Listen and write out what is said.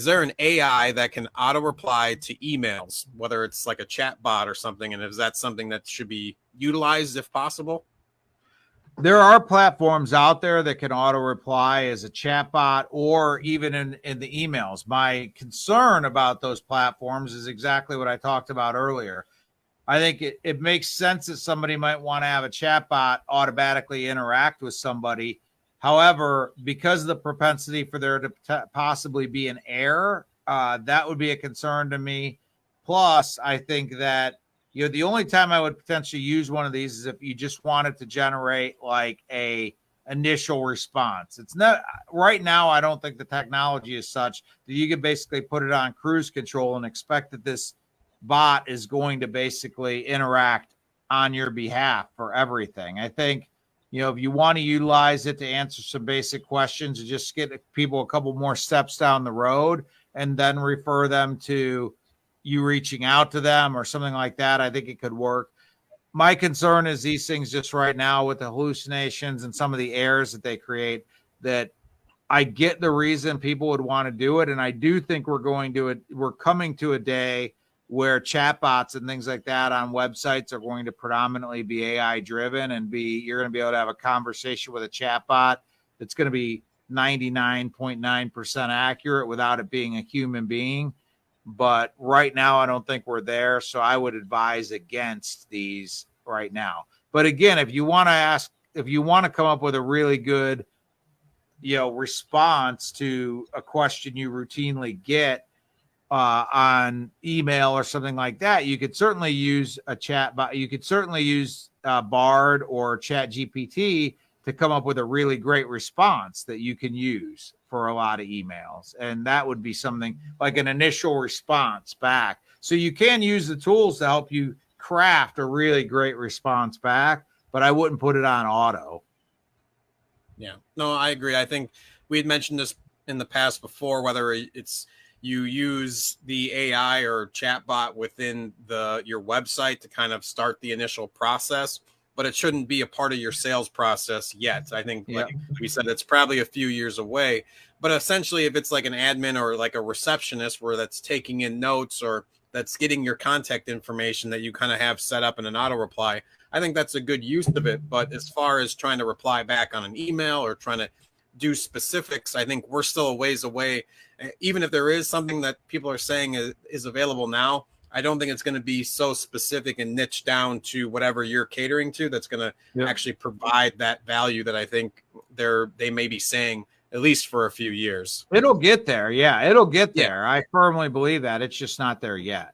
is there an AI that can auto reply to emails, whether it's like a chat bot or something? And is that something that should be utilized if possible? There are platforms out there that can auto reply as a chatbot or even in the emails. My concern about those platforms is exactly what I talked about earlier. I think it makes sense that somebody might want to have a chatbot automatically interact with somebody. However, because of the propensity for there to possibly be an error, that would be a concern to me. Plus, I think that the only time I would potentially use one of these is if you just wanted to generate like a initial response. It's not right now. I don't think the technology is such that you can basically put it on cruise control and expect that this bot is going to basically interact on your behalf for everything. I think, if you want to utilize it to answer some basic questions and just get people a couple more steps down the road and then refer them to you reaching out to them or something like that, I think it could work. My concern is these things just right now with the hallucinations and some of the errors that they create, that I get the reason people would want to do it. And I do think we're coming to a day where chatbots and things like that on websites are going to predominantly be AI driven and you're going to be able to have a conversation with a chatbot that's going to be 99.9% accurate without it being a human being. But right now, I don't think we're there. So I would advise against these right now. But again, if you want to come up with a really good, response to a question you routinely get on email or something like that, you could certainly use a chat bot. You could certainly use Bard or Chat GPT to come up with a really great response that you can use for a lot of emails. And that would be something like an initial response back. So you can use the tools to help you craft a really great response back, but I wouldn't put it on auto. Yeah, no, I agree. I think we had mentioned this in the past before, whether it's you use the AI or chatbot within your website to kind of start the initial process, but it shouldn't be a part of your sales process yet. I think, like we said, it's probably a few years away. But essentially, if it's like an admin or like a receptionist where that's taking in notes or that's getting your contact information that you kind of have set up in an auto reply, I think that's a good use of it. But as far as trying to reply back on an email or trying to do specifics, I think we're still a ways away. Even if there is something that people are saying is available now, I don't think it's going to be so specific and niche down to whatever you're catering to that's going to actually provide that value that I think they may be saying, at least for a few years. It'll get there. Yeah, it'll get there. I firmly believe that. It's just not there yet.